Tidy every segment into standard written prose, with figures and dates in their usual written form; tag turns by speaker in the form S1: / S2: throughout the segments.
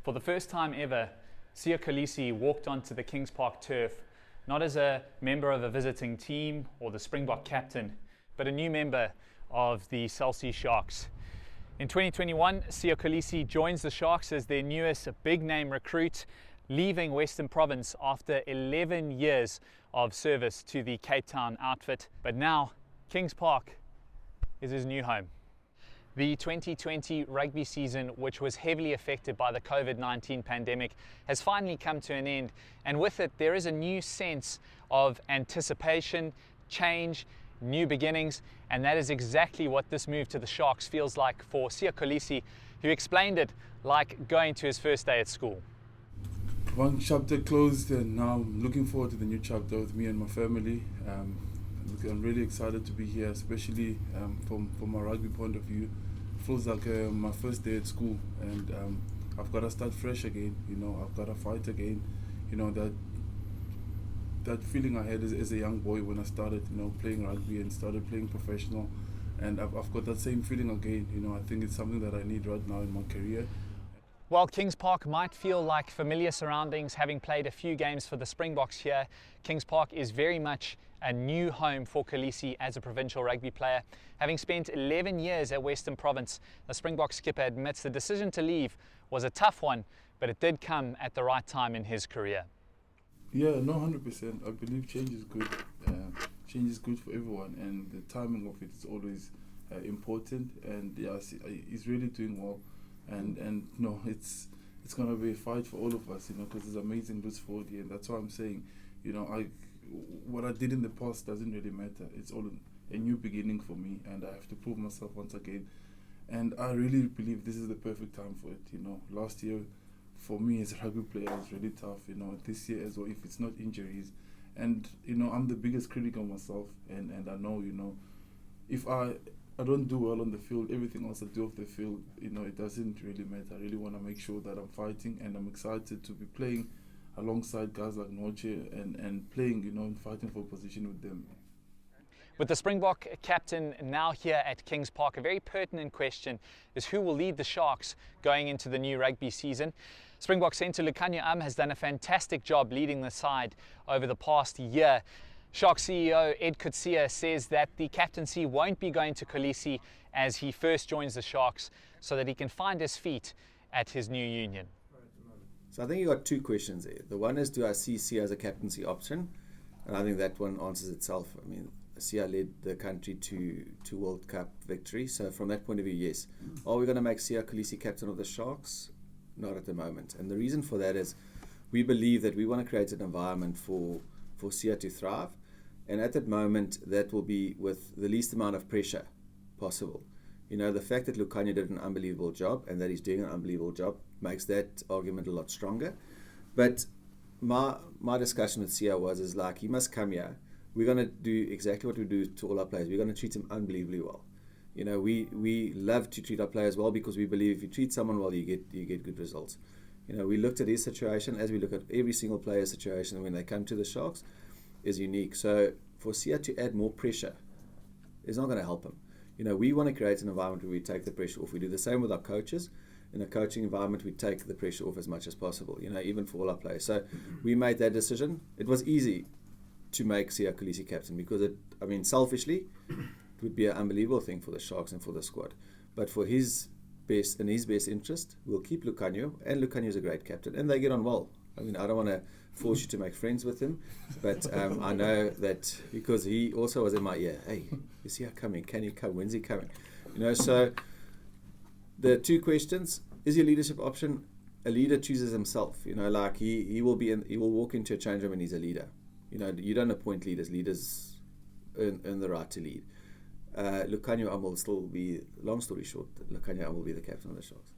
S1: For the first time ever, Siya Kolisi walked onto the Kings Park turf, not as a member of a visiting team or the Springbok captain, but a new member of the South Sea Sharks. In 2021, Siya Kolisi joins the Sharks as their newest big-name recruit, leaving Western Province after 11 years of service to the Cape Town outfit. But now, Kings Park is his new home. The 2020 rugby season, which was heavily affected by the COVID-19 pandemic, has finally come to an end, and with it there is a new sense of anticipation, change, new beginnings, and that is exactly what this move to the Sharks feels like for Siya Kolisi, who explained it like going to his first day at school.
S2: One chapter closed, and now I'm looking forward to the new chapter with me and my family. I'm really excited to be here, especially from a rugby point of view. It feels like my first day at school, and I've got to start fresh again. I've got to fight again. That feeling I had as a young boy when I started, playing rugby and started playing professional, and I've got that same feeling again. I think it's something that I need right now in my career.
S1: While Kings Park might feel like familiar surroundings, having played a few games for the Springboks here, Kings Park is very much a new home for Kolisi as a provincial rugby player. Having spent 11 years at Western Province, the Springbok skipper admits the decision to leave was a tough one, but it did come at the right time in his career.
S2: Yeah, no, 100%. I believe change is good. Change is good for everyone, and the timing of it is always important. And yes, he's really doing well. And no, it's gonna be a fight for all of us, because it's amazing this 40, and that's why I'm saying, what I did in the past doesn't really matter. It's all a new beginning for me, and I have to prove myself once again. And I really believe this is the perfect time for it. Last year for me as a rugby player was really tough. This year as well, if it's not injuries, and I'm the biggest critic of myself, and I know if I don't do well on the field, everything else I do off the field, it doesn't really matter. I really want to make sure that I'm fighting, and I'm excited to be playing alongside guys like Noche and playing, and fighting for position with them.
S1: With the Springbok captain now here at Kings Park, a very pertinent question is who will lead the Sharks going into the new rugby season. Springbok centre Lukhanyo has done a fantastic job leading the side over the past year. Sharks CEO Ed Coetzee says that the captaincy won't be going to Kolisi as he first joins the Sharks, so that he can find his feet at his new union.
S3: So I think you got two questions there. The one is, do I see Siya as a captaincy option? And I think that one answers itself. I mean, Siya led the country to World Cup victory. So from that point of view, yes. Are we going to make Siya Kolisi captain of the Sharks? Not at the moment. And the reason for that is we believe that we want to create an environment for Siya to thrive. And at that moment, that will be with the least amount of pressure possible. The fact that Lukhanyo did an unbelievable job and that he's doing an unbelievable job makes that argument a lot stronger. But my discussion with Siya is like, he must come here. We're going to do exactly what we do to all our players. We're going to treat him unbelievably well. We love to treat our players well because we believe if you treat someone well, you get good results. We looked at his situation as we look at every single player's situation when they come to the Sharks is unique. So for Siya to add more pressure is not going to help him. We want to create an environment where we take the pressure off. We do the same with our coaches. In a coaching environment, we take the pressure off as much as possible, even for all our players. So we made that decision. It was easy to make Siya Kolisi captain because selfishly, it would be an unbelievable thing for the Sharks and for the squad. But for his best interest, we'll keep Lukhanyo, and Lukhanyo is a great captain, and they get on well. I don't want to force you to make friends with him, but I know that because he also was in my ear. Hey, is he coming? Can he come? When's he coming? So the two questions: is he a leadership option? A leader chooses himself. He will walk into a change room and he's a leader. You don't appoint leaders. Leaders earn the right to lead. Lukhanyo will still be. Long story short, Lukhanyo will be the captain of the Sharks.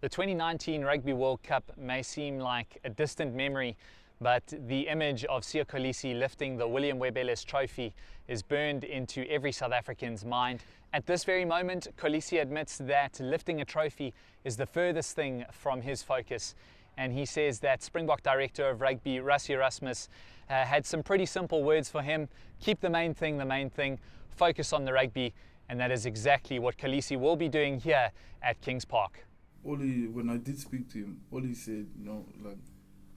S1: The 2019 Rugby World Cup may seem like a distant memory, but the image of Siya Kolisi lifting the William Webb Ellis trophy is burned into every South African's mind. At this very moment, Kolisi admits that lifting a trophy is the furthest thing from his focus, and he says that Springbok Director of Rugby, Rassie Erasmus, had some pretty simple words for him: keep the main thing, focus on the rugby, and that is exactly what Kolisi will be doing here at Kings Park.
S2: Oli, when I did speak to him, Oli said, you know, like,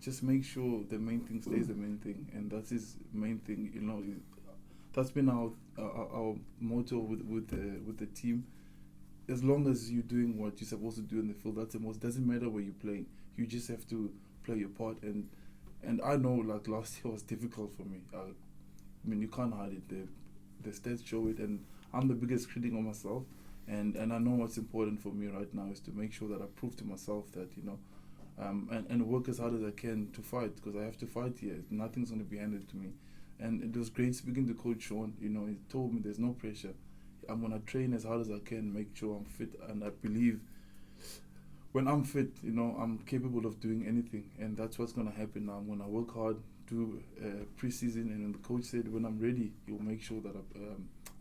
S2: just make sure the main thing stays the main thing, and that's his main thing. You know, that's been our motto with the team. As long as you're doing what you're supposed to do in the field, that's the most. Doesn't matter where you're playing. You just have to play your part. And I know, like, last year was difficult for me. I mean, you can't hide it. The stats show it, and I'm the biggest critic of myself. And I know what's important for me right now is to make sure that I prove to myself that, you know, and work as hard as I can to fight, because I have to fight here. Nothing's going to be handed to me. And it was great speaking to Coach Sean. You know, he told me there's no pressure. I'm going to train as hard as I can, make sure I'm fit. And I believe when I'm fit, you know, I'm capable of doing anything. And that's what's going to happen now. I'm going to work hard, do pre-season. And the coach said when I'm ready, he'll make sure that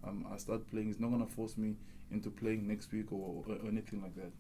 S2: I start playing. He's not going to force me into playing next week or anything like that.